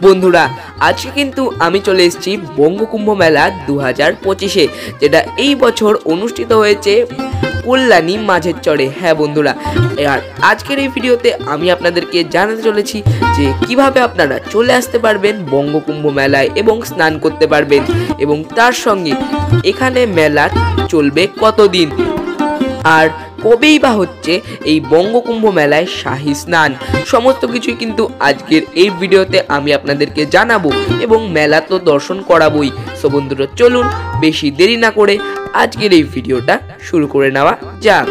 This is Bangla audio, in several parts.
বন্ধুরা আজকে কিন্তু আমি চলে এসেছি বঙ্গকুম্ভ মেলা 2025-এ, যেটা এই বছর অনুষ্ঠিত হয়েছে কল্যাণী মাঝের চরে। হ্যাঁ বন্ধুরা, আর আজকের এই ভিডিওতে আমি আপনাদেরকে জানাতে চলেছি যে কিভাবে আপনারা চলে আসতে পারবেন বঙ্গকুম্ভ মেলায় এবং স্নান করতে পারবেন, এবং তার সঙ্গে এখানে মেলা চলবে কতদিন, আর কবেই বা হচ্ছে এই বঙ্গকুম্ভ মেলায় শাহী স্নান। সমস্ত কিছুই কিন্তু আজকের এই ভিডিওতে আমি আপনাদেরকে জানাবো এবং মেলা তো দর্শন করাবোই। সো বন্ধুরা চলুন বেশি দেরি না করে আজকের এই ভিডিওটা শুরু করে নেওয়া যাক।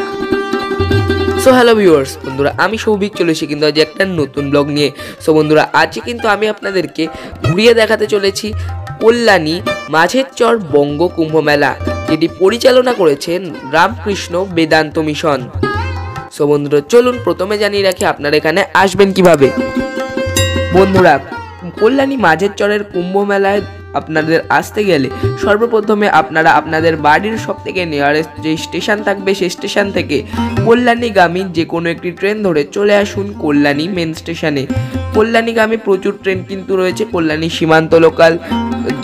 সো হ্যালো ভিউয়ার্স, বন্ধুরা আমি সৌভিক চলে এসেছি কিন্তু আজ একটা নতুন ব্লগ নিয়ে। সো বন্ধুরা আজকে কিন্তু আমি আপনাদেরকে ঘুরিয়ে দেখাতে চলেছি কল্যাণী মাঝের চর বঙ্গকুম্ভ মেলা, যেটি পরিচালনা করেছেন রামকৃষ্ণ বেদান্ত মিশন। সো বন্ধুরা চলুন প্রথমে জানিয়ে রাখি আপনারা এখানে আসবেন কিভাবে। বন্ধুরা কল্যাণী মাঝের চরের কুম্ভ মেলায় আপনাদের আসতে গেলে সর্বপ্রথমে আপনারা আপনাদের বাড়ির সব থেকে নিয়ারেস্ট যে স্টেশন থাকবে সেই স্টেশন থেকে কল্যাণীগামী যে কোনো একটি ট্রেন ধরে চলে আসুন কল্যাণী মেন স্টেশনে। কল্যাণীগামী প্রচুর ট্রেন কিন্তু রয়েছে, কল্যাণী সীমান্ত লোকাল,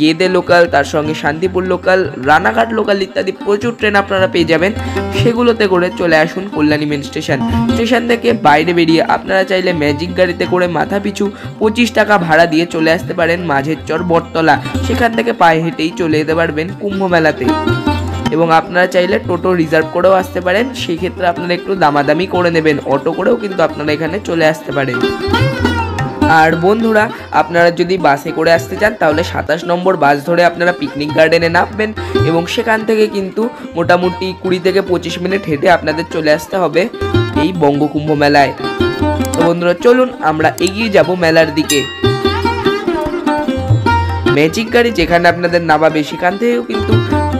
গেদে লোকাল, তার সঙ্গে শান্তিপুর লোকাল, রানাঘাট লোকাল ইত্যাদি প্রচুর ট্রেন আপনারা পেয়ে যাবেন। সেগুলোতে করে চলে আসুন কল্যাণী মেন স্টেশন। স্টেশন থেকে বাইরে বেরিয়ে আপনারা চাইলে ম্যাজিক গাড়িতে করে মাথা পিছু 25 টাকা ভাড়া দিয়ে চলে আসতে পারেন মাঝের চর বটতলা। সেখান থেকে পায়ে হেঁটেই চলে যেতে পারবেন কুম্ভ মেলাতে, এবং আপনারা চাইলে টোটো রিজার্ভ করেও আসতে পারেন। সেই ক্ষেত্রে আপনারা একটু দামাদামি করে নেবেন, অটো করেও কিন্তু আপনারা এখানে চলে আসতে পারেন। আর বন্ধুরা আপনারা যদি বাসে করে আসতে চান তাহলে 27 নম্বর বাস ধরে আপনারা পিকনিক গার্ডেনে নামবেন, এবং সেখান থেকে কিন্তু মোটামুটি 20 থেকে 25 মিনিট হেঁটে আপনাদের চলে আসতে হবে এই বঙ্গকুম্ভ মেলায়। তো বন্ধুরা চলুন আমরা এগিয়ে যাব মেলার দিকে। ম্যাজিক গাড়ি যেখানে আপনাদের নামাবে সেখান থেকেও কিন্তু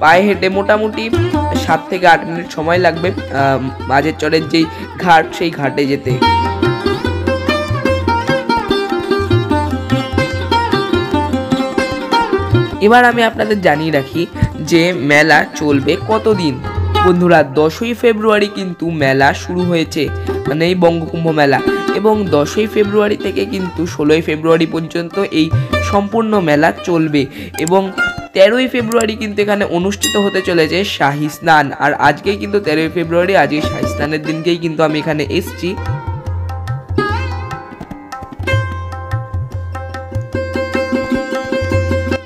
পায়ে হেঁটে মোটামুটি 7 থেকে 8 মিনিট সময় লাগবে মাঝের চরের যেই ঘাট সেই ঘাটে যেতে। এবার আমি আপনাদের জানিয়ে রাখি যে মেলা চলবে কতদিন। বন্ধুরা 10ই ফেব্রুয়ারি কিন্তু মেলা শুরু হয়েছে, মানে এই বঙ্গকুম্ভ মেলা, এবং 10ই ফেব্রুয়ারি থেকে কিন্তু 16ই ফেব্রুয়ারি পর্যন্ত এই সম্পূর্ণ মেলা চলবে, এবং 13ই ফেব্রুয়ারি কিন্তু এখানে অনুষ্ঠিত হতে চলেছে শাহী স্নান। আর আজকেই কিন্তু 13ই ফেব্রুয়ারি, আজকে শাহী স্নানের দিনকেই কিন্তু আমি এখানে এসেছি।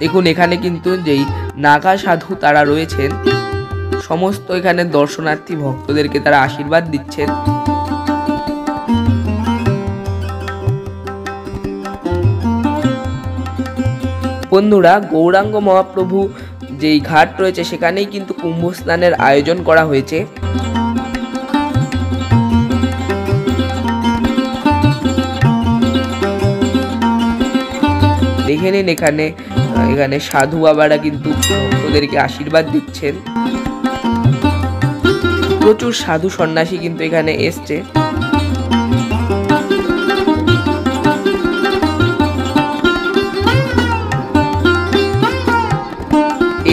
দেখুন এখানে কিন্তু যেই নাগা সাধু তারা রয়েছেন, সমস্ত এখানে দর্শনার্থী ভক্তদেরকে তারা আশীর্বাদ দিচ্ছেন। বন্ধুরা গৌরাঙ্গ মহাপ্রভু যেই ঘাট রয়েছে সেখানেই কিন্তু কুম্ভ স্নানের আয়োজন করা হয়েছে। দেখে নিন এখানে সাধু বাবারা কিন্তু ভক্তদেরকে আশীর্বাদ দিচ্ছেন। প্রচুর সাধু সন্ন্যাসী কিন্তু এখানে এসছে।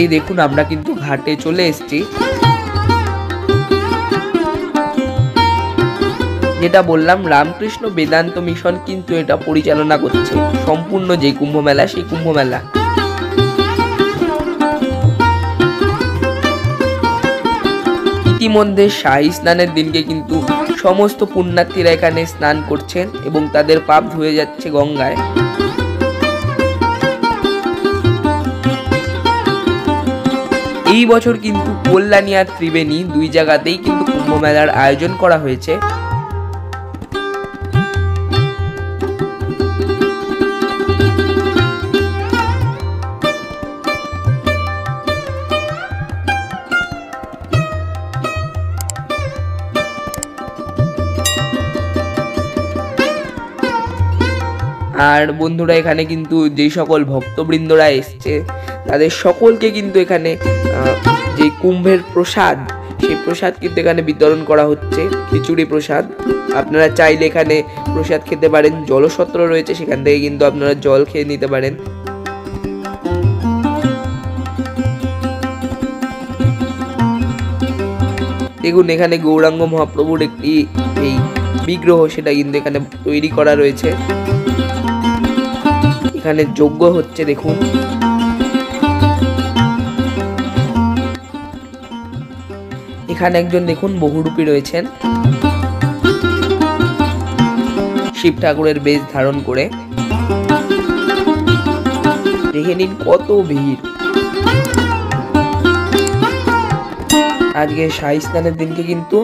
এই দেখুন আমরা কিন্তু ঘাটে চলে এসেছি। যেটা বললাম রামকৃষ্ণ বেদান্ত মিশন কিন্তু এটা পরিচালনা করছে সম্পূর্ণ যে কুম্ভ মেলা, সেই কুম্ভ মেলা। ইতিমধ্যে শাহী স্নানের দিনকে কিন্তু সমস্ত পুণ্যার্থীরা এখানে স্নান করছেন এবং তাদের পাপ ধুয়ে যাচ্ছে গঙ্গায়। এই বছর কিন্তু কল্যাণী আর ত্রিবেণী দুই জায়গাতেই কিন্তু কুম্ভ মেলার আয়োজন করা হয়েছে। আর বন্ধুরা এখানে কিন্তু যেই সকল ভক্তবৃন্দরা এসছে তাদের সকলকে কিন্তু এখানে যে কুম্ভের প্রসাদ, সেই প্রসাদ কিন্তু এখানে বিতরণ করা হচ্ছে, খিচুড়ি প্রসাদ। আপনারা চাইলে এখানে প্রসাদ খেতে পারেন, জলসত্র রয়েছে সেখান থেকে কিন্তু আপনারা জল খেয়ে নিতে পারেন। দেখুন এখানে গৌরাঙ্গ মহাপ্রভুর একটি এই বিগ্রহ, সেটা কিন্তু এখানে তৈরি করা রয়েছে। এখানে যজ্ঞ হচ্ছে দেখুন। এখানে একজন দেখুন বহুরূপী রয়েছেন শিব ঠাকুরের বেশ ধারণ করে। দেখে নিন কত ভিড়। আজকে শাহী স্নানের দিনকে কিন্তু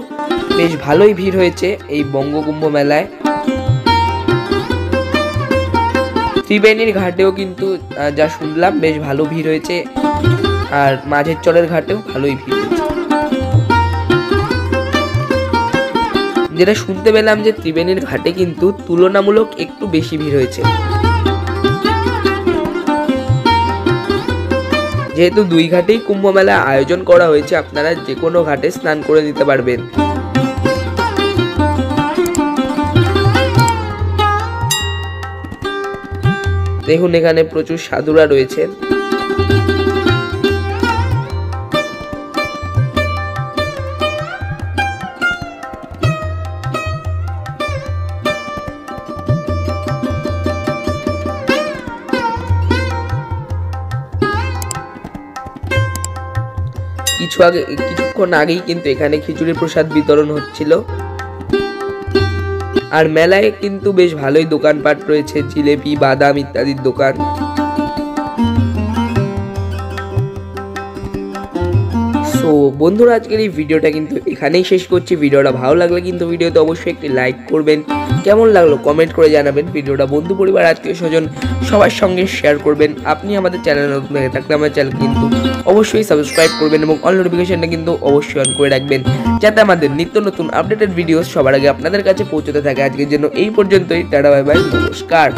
বেশ ভালোই ভিড় হয়েছে এই বঙ্গকুম্ভ মেলায়। ত্রিবেণীর ঘাটেও কিন্তু যা শুনলাম বেশ ভালো ভিড় হয়েছে, আর মাঝের চরের ঘাটেও ভালোই ভিড় হয়েছে। যেটা শুনতে পেলাম যে ত্রিবেণীর ঘাটে কিন্তু তুলনামূলক একটু বেশি ভিড় হয়েছে, যেহেতু দুই ঘাটেই কুম্ভ মেলা আয়োজন করা হয়েছে। আপনারা যে কোনো ঘাটে স্নান করে নিতে পারবেন। দেখুন এখানে প্রচুর সাধুরা রয়েছেন। কিছুক্ষণ আগেই কিন্তু এখানে খিচুড়ি প্রসাদ বিতরণ হচ্ছিল। আর মেলায় কিন্তু বেশ ভালোই দোকানপাট রয়েছে, জিলেপি, বাদাম ইত্যাদির দোকান। সো বন্ধুরা, আজকের এই ভিডিওটা কিন্তু এখানেই শেষ করছি। ভিডিওটা ভালো লাগলে কিন্তু ভিডিওতে অবশ্যই একটি লাইক করবেন, কেমন লাগলো কমেন্ট করে জানাবেন। ভিডিওটা বন্ধু পরিবার আত্মীয় স্বজন সবার সঙ্গে শেয়ার করবেন। আপনি আমাদের চ্যানেলে নতুন হয়ে থাকলে আমার চ্যানেল কিন্তু অবশ্যই সাবস্ক্রাইব করবেন এবং অল নোটিফিকেশনটা কিন্তু অবশ্যই অন করে রাখবেন, যাতে আমাদের নিত্য নতুন আপডেটেড ভিডিও সবার আগে আপনাদের কাছে পৌঁছতে থাকে। আজকের জন্য এই পর্যন্তই। টাটা, বাই বাই, নমস্কার।